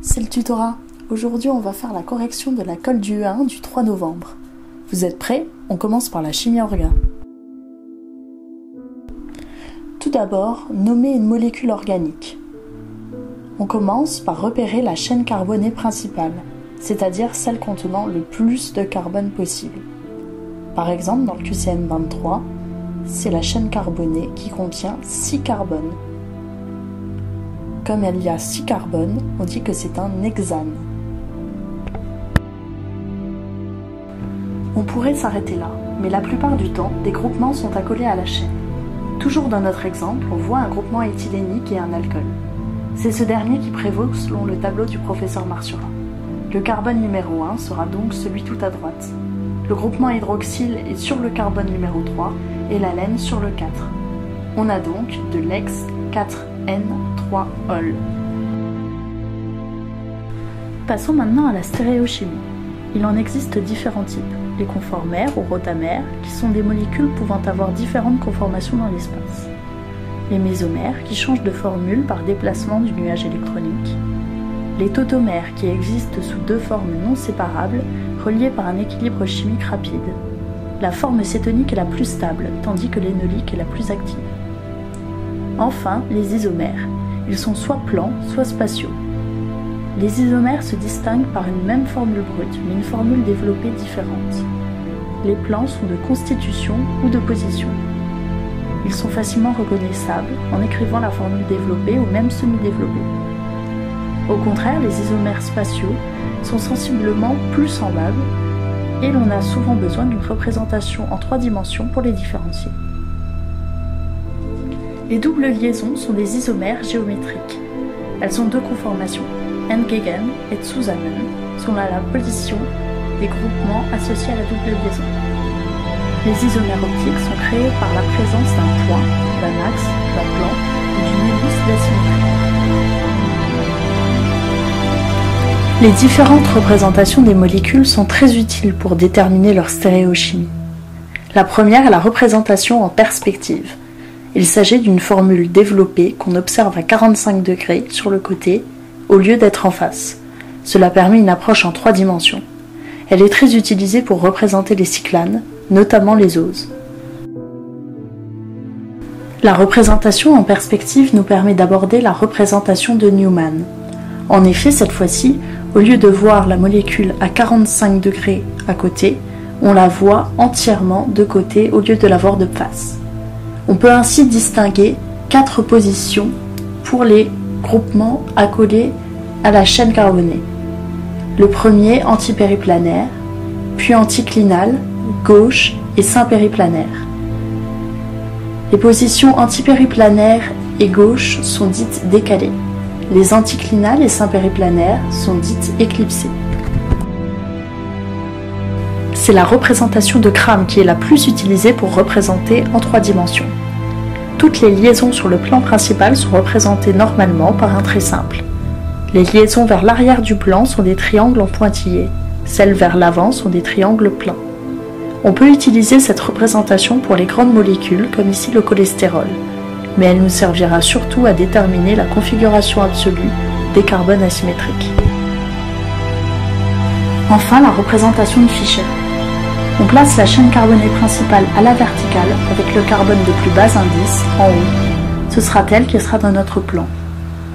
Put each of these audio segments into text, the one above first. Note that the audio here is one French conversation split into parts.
c'est le tutorat. Aujourd'hui, on va faire la correction de la colle du E1 du 3 novembre. Vous êtes prêts? On commence par la chimie orga. Tout d'abord, nommer une molécule organique. On commence par repérer la chaîne carbonée principale, c'est-à-dire celle contenant le plus de carbone possible. Par exemple, dans le QCM 23, c'est la chaîne carbonée qui contient 6 carbones. Comme il y a 6 carbones, on dit que c'est un hexane. On pourrait s'arrêter là, mais la plupart du temps, des groupements sont accolés à la chaîne. Toujours dans notre exemple, on voit un groupement éthylénique et un alcool. C'est ce dernier qui prévaut selon le tableau du professeur Marsurin. Le carbone numéro 1 sera donc celui tout à droite. Le groupement hydroxyle est sur le carbone numéro 3 et l'alène sur le 4. On a donc de l'ex 4N3-ol. Passons maintenant à la stéréochimie. Il en existe différents types. Les conformères ou rotamères, qui sont des molécules pouvant avoir différentes conformations dans l'espace. Les mésomères, qui changent de formule par déplacement du nuage électronique. Les tautomères, qui existent sous deux formes non séparables, reliées par un équilibre chimique rapide. La forme cétonique est la plus stable, tandis que l'énolique est la plus active. Enfin, les isomères. Ils sont soit plans, soit spatiaux. Les isomères se distinguent par une même formule brute, mais une formule développée différente. Les plans sont de constitution ou de position. Ils sont facilement reconnaissables en écrivant la formule développée ou même semi-développée. Au contraire, les isomères spatiaux sont sensiblement plus semblables et l'on a souvent besoin d'une représentation en 3 dimensions pour les différencier. Les doubles liaisons sont des isomères géométriques. Elles ont 2 conformations, Entgegen et zusammen, selon la position des groupements associés à la double liaison. Les isomères optiques sont créés par la présence d'un point, d'un axe, d'un plan ou d'une hélice d'asymétrie. Les différentes représentations des molécules sont très utiles pour déterminer leur stéréochimie. La première est la représentation en perspective. Il s'agit d'une formule développée qu'on observe à 45 degrés sur le côté au lieu d'être en face. Cela permet une approche en 3 dimensions. Elle est très utilisée pour représenter les cyclanes, notamment les oses. La représentation en perspective nous permet d'aborder la représentation de Newman. En effet, cette fois-ci, au lieu de voir la molécule à 45 degrés à côté, on la voit entièrement de côté au lieu de la voir de face. On peut ainsi distinguer 4 positions pour les groupements accolés à la chaîne carbonée. Le premier antipériplanaire, puis anticlinal, gauche et sympériplanaire. Les positions antipériplanaires et gauche sont dites décalées. Les anticlinales et sympériplanaires sont dites éclipsées. C'est la représentation de Kram qui est la plus utilisée pour représenter en 3 dimensions. Toutes les liaisons sur le plan principal sont représentées normalement par un trait simple. Les liaisons vers l'arrière du plan sont des triangles en pointillés. Celles vers l'avant sont des triangles plans. On peut utiliser cette représentation pour les grandes molécules, comme ici le cholestérol, mais elle nous servira surtout à déterminer la configuration absolue des carbones asymétriques. Enfin, la représentation de Fischer. On place la chaîne carbonée principale à la verticale avec le carbone de plus bas indice en haut. Ce sera elle qui sera dans notre plan.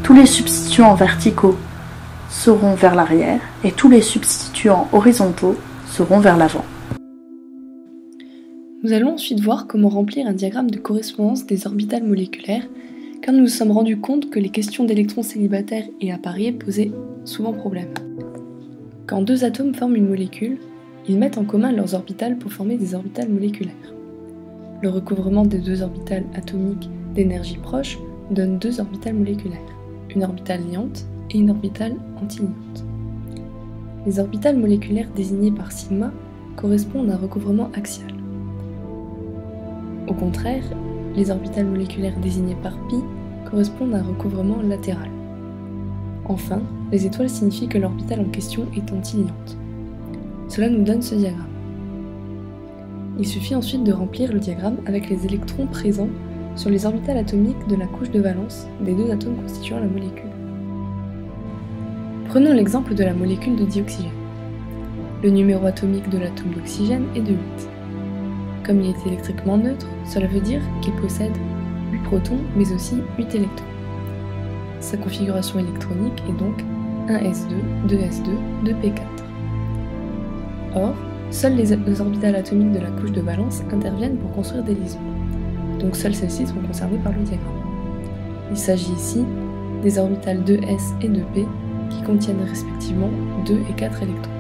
Tous les substituants verticaux seront vers l'arrière et tous les substituants horizontaux seront vers l'avant. Nous allons ensuite voir comment remplir un diagramme de correspondance des orbitales moléculaires, car nous nous sommes rendus compte que les questions d'électrons célibataires et appariés posaient souvent problème. Quand 2 atomes forment une molécule, ils mettent en commun leurs orbitales pour former des orbitales moléculaires. Le recouvrement des 2 orbitales atomiques d'énergie proche donne 2 orbitales moléculaires, une orbitale liante et une orbitale antiliante. Les orbitales moléculaires désignées par sigma correspondent à un recouvrement axial. Au contraire, les orbitales moléculaires désignées par pi correspondent à un recouvrement latéral. Enfin, les étoiles signifient que l'orbitale en question est antiliante. Cela nous donne ce diagramme. Il suffit ensuite de remplir le diagramme avec les électrons présents sur les orbitales atomiques de la couche de valence des 2 atomes constituant la molécule. Prenons l'exemple de la molécule de dioxygène. Le numéro atomique de l'atome d'oxygène est de 8. Comme il est électriquement neutre, cela veut dire qu'il possède 8 protons mais aussi 8 électrons. Sa configuration électronique est donc 1s2, 2s2, 2p4. Or, seules les orbitales atomiques de la couche de valence interviennent pour construire des liaisons. Donc seules celles-ci sont concernées par le diagramme. Il s'agit ici des orbitales 2s et 2p qui contiennent respectivement 2 et 4 électrons.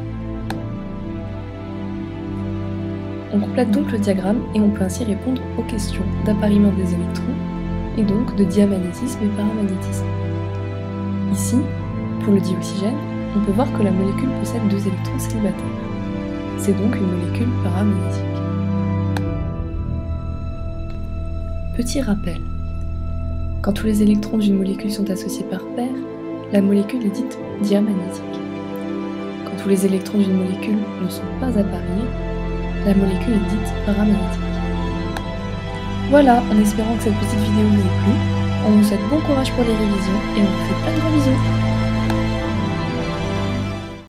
On complète donc le diagramme et on peut ainsi répondre aux questions d'appariement des électrons et donc de diamagnétisme et paramagnétisme. Ici, pour le dioxygène, on peut voir que la molécule possède 2 électrons célibataires. C'est donc une molécule paramagnétique. Petit rappel. Quand tous les électrons d'une molécule sont associés par paire, la molécule est dite diamagnétique. Quand tous les électrons d'une molécule ne sont pas appariés, la molécule est dite paramagnétique. Voilà, en espérant que cette petite vidéo vous ait plu, on vous souhaite bon courage pour les révisions et on vous fait plein de gros bisous.